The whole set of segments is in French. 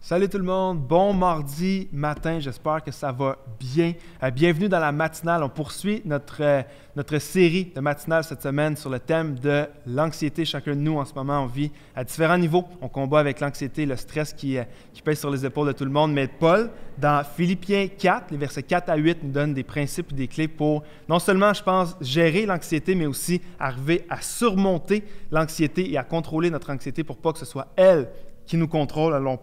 Salut tout le monde, bon mardi matin, j'espère que ça va bien. Bienvenue dans la matinale, on poursuit notre série de matinale cette semaine sur le thème de l'anxiété. Chacun de nous en ce moment, on vit à différents niveaux, on combat avec l'anxiété, le stress qui pèse sur les épaules de tout le monde. Mais Paul, dans Philippiens 4, les versets 4 à 8, nous donne des principes et des clés pour non seulement, je pense, gérer l'anxiété, mais aussi arriver à surmonter l'anxiété et à contrôler notre anxiété pour pas que ce soit elle qui nous contrôle. Alors, on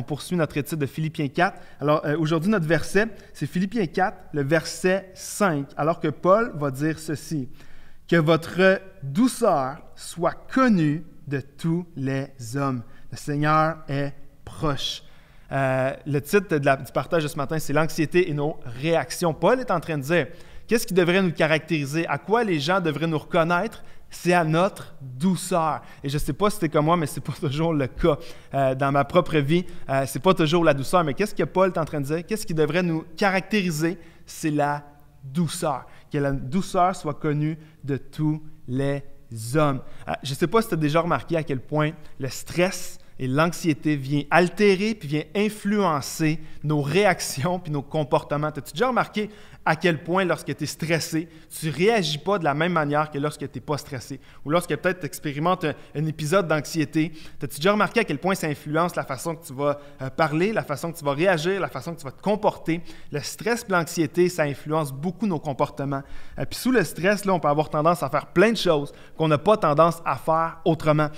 poursuit notre étude de Philippiens 4. Alors, aujourd'hui, notre verset, c'est Philippiens 4, le verset 5, alors que Paul va dire ceci: « Que votre douceur soit connue de tous les hommes. Le Seigneur est proche. » Le titre du partage de ce matin, c'est « L'anxiété et nos réactions ». Paul est en train de dire, qu'est-ce qui devrait nous caractériser? À quoi les gens devraient nous reconnaître? C'est à notre douceur. Et je ne sais pas si c'est comme moi, mais ce n'est pas toujours le cas. Dans ma propre vie, ce n'est pas toujours la douceur. Mais qu'est-ce que Paul est en train de dire? Qu'est-ce qui devrait nous caractériser? C'est la douceur. Que la douceur soit connue de tous les hommes. Je ne sais pas si tu as déjà remarqué à quel point le stress et l'anxiété viennent altérer puis viennent influencer nos réactions puis nos comportements. As-tu déjà remarqué à quel point, lorsque tu es stressé, tu ne réagis pas de la même manière que lorsque tu n'es pas stressé? Ou lorsque peut-être tu expérimentes un épisode d'anxiété, as-tu déjà remarqué à quel point ça influence la façon que tu vas parler, la façon que tu vas réagir, la façon que tu vas te comporter? Le stress et l'anxiété, ça influence beaucoup nos comportements. Puis sous le stress, là, on peut avoir tendance à faire plein de choses qu'on n'a pas tendance à faire autrement.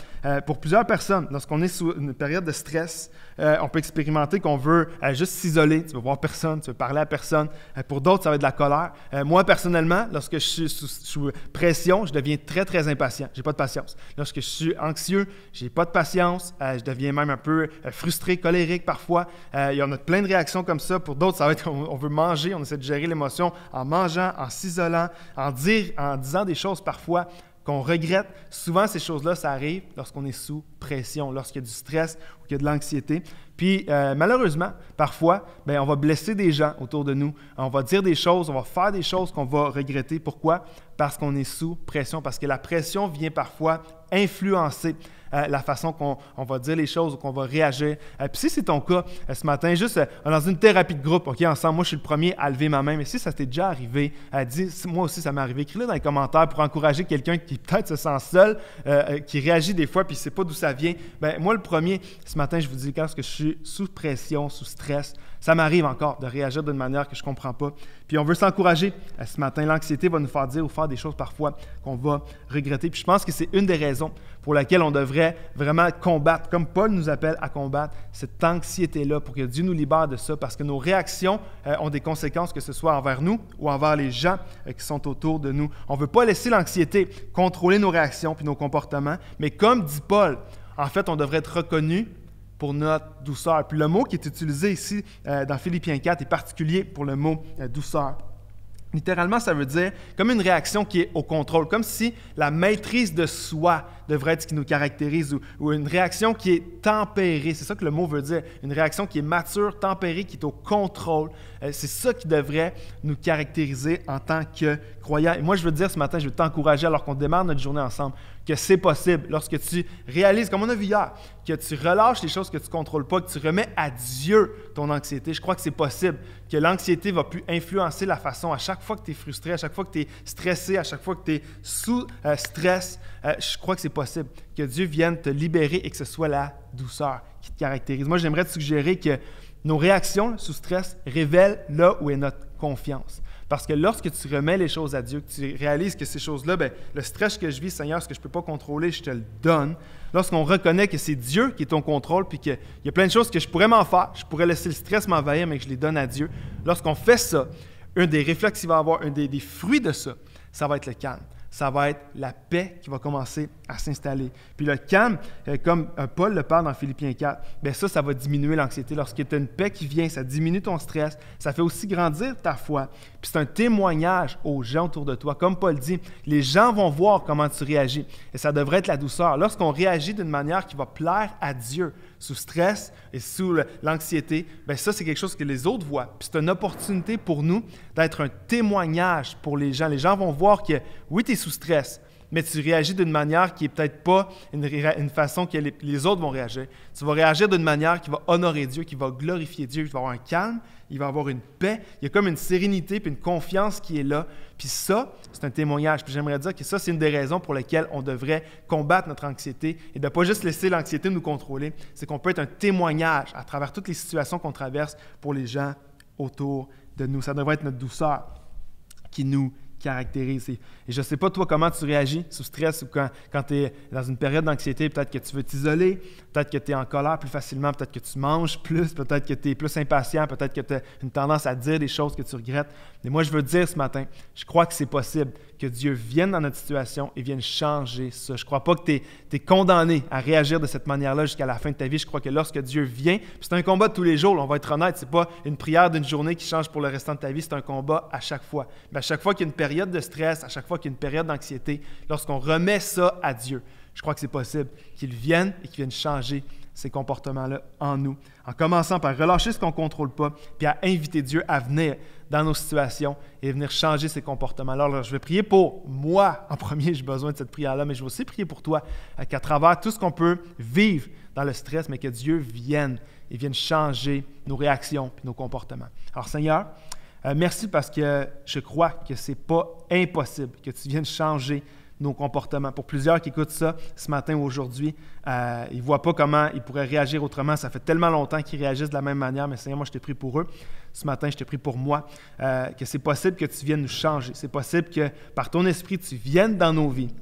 Pour plusieurs personnes, lorsqu'on est sous une période de stress, on peut expérimenter qu'on veut juste s'isoler, tu ne veux voir personne, tu veux parler à personne. Pour d'autres, ça va être de la colère. Moi, personnellement, lorsque je suis sous pression, je deviens très, très impatient. Je n'ai pas de patience. Lorsque je suis anxieux, je n'ai pas de patience. Je deviens même un peu frustré, colérique parfois. Il y en a plein de réactions comme ça. Pour d'autres, ça va être qu'on veut manger, on essaie de gérer l'émotion en mangeant, en s'isolant, en disant des choses parfois qu'on regrette. Souvent, ces choses-là, ça arrive lorsqu'on est sous pression, lorsqu'il y a du stress ou qu'il y a de l'anxiété. Puis, malheureusement, parfois, on va blesser des gens autour de nous. On va dire des choses, on va faire des choses qu'on va regretter. Pourquoi? Parce qu'on est sous pression, parce que la pression vient parfois influencer la façon qu'on va dire les choses ou qu'on va réagir. Puis si c'est ton cas ce matin, juste dans une thérapie de groupe, OK, ensemble, moi je suis le premier à lever ma main, mais si ça t'est déjà arrivé, dis, moi aussi ça m'est arrivé, écris-le dans les commentaires pour encourager quelqu'un qui peut-être se sent seul, qui réagit des fois puis ne sait pas d'où ça vient. Moi le premier, ce matin, je vous dis, quand je suis sous pression, sous stress, ça m'arrive encore de réagir d'une manière que je ne comprends pas. Puis on veut s'encourager. Ce matin, l'anxiété va nous faire dire ou faire des choses parfois qu'on va regretter. Puis je pense que c'est une des raisons pour laquelle on devrait vraiment combattre, comme Paul nous appelle à combattre, cette anxiété-là, pour que Dieu nous libère de ça, parce que nos réactions ont des conséquences, que ce soit envers nous ou envers les gens qui sont autour de nous. On ne veut pas laisser l'anxiété contrôler nos réactions puis nos comportements, mais comme dit Paul, en fait, on devrait être reconnu pour notre douceur. Puis le mot qui est utilisé ici dans Philippiens 4 est particulier pour le mot douceur. Littéralement, ça veut dire comme une réaction qui est au contrôle, comme si la maîtrise de soi devrait être ce qui nous caractérise, ou une réaction qui est tempérée. C'est ça que le mot veut dire. Une réaction qui est mature, tempérée, qui est au contrôle. C'est ça qui devrait nous caractériser en tant que croyants. Et moi, je veux te dire ce matin, je veux t'encourager alors qu'on démarre notre journée ensemble, que c'est possible. Lorsque tu réalises, comme on a vu hier, que tu relâches les choses que tu ne contrôles pas, que tu remets à Dieu ton anxiété, je crois que c'est possible, que l'anxiété ne va plus influencer la façon, à chaque fois que tu es frustré, à chaque fois que tu es stressé, à chaque fois que tu es sous stress, je crois que c'est possible que Dieu vienne te libérer et que ce soit la douceur qui te caractérise. Moi, j'aimerais te suggérer que nos réactions sous stress révèlent là où est notre confiance. Parce que lorsque tu remets les choses à Dieu, que tu réalises que ces choses-là, le stress que je vis, Seigneur, ce que je ne peux pas contrôler, je te le donne. Lorsqu'on reconnaît que c'est Dieu qui est ton contrôle, puis qu'il y a plein de choses que je pourrais m'en faire, je pourrais laisser le stress m'envahir, mais que je les donne à Dieu. Lorsqu'on fait ça, un des réflexes qu'il va avoir, un des fruits de ça, ça va être le calme. Ça va être la paix qui va commencer à s'installer. Puis le calme, comme Paul le parle dans Philippiens 4, ça va diminuer l'anxiété. Lorsqu'il y a une paix qui vient, ça diminue ton stress, ça fait aussi grandir ta foi. Puis c'est un témoignage aux gens autour de toi. Comme Paul dit, les gens vont voir comment tu réagis. Et ça devrait être la douceur. Lorsqu'on réagit d'une manière qui va plaire à Dieu, sous stress et sous l'anxiété, ça, c'est quelque chose que les autres voient. Puis c'est une opportunité pour nous d'être un témoignage pour les gens. Les gens vont voir que, oui, tu es sous stress, mais tu réagis d'une manière qui n'est peut-être pas une façon que les autres vont réagir. Tu vas réagir d'une manière qui va honorer Dieu, qui va glorifier Dieu. Il va avoir un calme, il va avoir une paix. Il y a comme une sérénité puis une confiance qui est là. Puis ça, c'est un témoignage. Puis j'aimerais dire que ça, c'est une des raisons pour lesquelles on devrait combattre notre anxiété et de ne pas juste laisser l'anxiété nous contrôler. C'est qu'on peut être un témoignage à travers toutes les situations qu'on traverse pour les gens autour de nous. Ça devrait être notre douceur qui nous caractérise. Et je ne sais pas, toi, comment tu réagis sous stress ou quand tu es dans une période d'anxiété. Peut-être que tu veux t'isoler, peut-être que tu es en colère plus facilement, peut-être que tu manges plus, peut-être que tu es plus impatient, peut-être que tu as une tendance à dire des choses que tu regrettes. Mais moi, je veux dire ce matin, je crois que c'est possible que Dieu vienne dans notre situation et vienne changer ça. Je ne crois pas que tu es condamné à réagir de cette manière-là jusqu'à la fin de ta vie. Je crois que lorsque Dieu vient, puis c'est un combat de tous les jours, on va être honnête, ce n'est pas une prière d'une journée qui change pour le restant de ta vie, c'est un combat à chaque fois. Mais à chaque fois qu'il y a une période de stress, à chaque fois qu'il y a une période d'anxiété, lorsqu'on remet ça à Dieu, je crois que c'est possible qu'il vienne et qu'il vienne changer ces comportements-là en nous, en commençant par relâcher ce qu'on ne contrôle pas, puis à inviter Dieu à venir dans nos situations et venir changer ces comportements-là. Alors, je vais prier pour moi. En premier, j'ai besoin de cette prière-là, mais je vais aussi prier pour toi, qu'à travers tout ce qu'on peut vivre dans le stress, mais que Dieu vienne et vienne changer nos réactions et nos comportements. Alors, Seigneur, merci parce que je crois que ce n'est pas impossible que tu viennes changer nos comportements. Pour plusieurs qui écoutent ça ce matin ou aujourd'hui, ils ne voient pas comment ils pourraient réagir autrement. Ça fait tellement longtemps qu'ils réagissent de la même manière, mais Seigneur, moi, je t'ai pris pour eux. Ce matin, je t'ai pris pour moi, que c'est possible que tu viennes nous changer. C'est possible que par ton esprit, tu viennes dans nos vies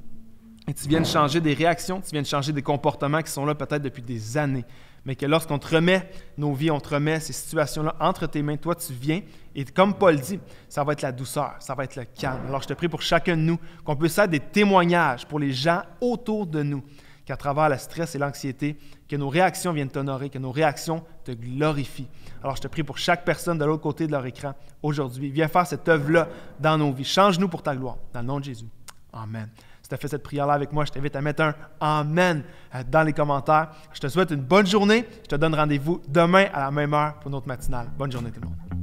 et tu viennes changer des réactions, tu viennes changer des comportements qui sont là peut-être depuis des années. Mais que lorsqu'on te remet nos vies, on te remet ces situations-là entre tes mains, toi, tu viens. Et comme Paul dit, ça va être la douceur, ça va être le calme. Alors, je te prie pour chacun de nous, qu'on puisse faire des témoignages pour les gens autour de nous, qu'à travers le stress et l'anxiété, que nos réactions viennent t'honorer, que nos réactions te glorifient. Alors, je te prie pour chaque personne de l'autre côté de leur écran aujourd'hui. Viens faire cette œuvre-là dans nos vies. Change-nous pour ta gloire. Dans le nom de Jésus. Amen. Si tu as fait cette prière-là avec moi, je t'invite à mettre un « Amen » dans les commentaires. Je te souhaite une bonne journée. Je te donne rendez-vous demain à la même heure pour notre matinale. Bonne journée tout le monde.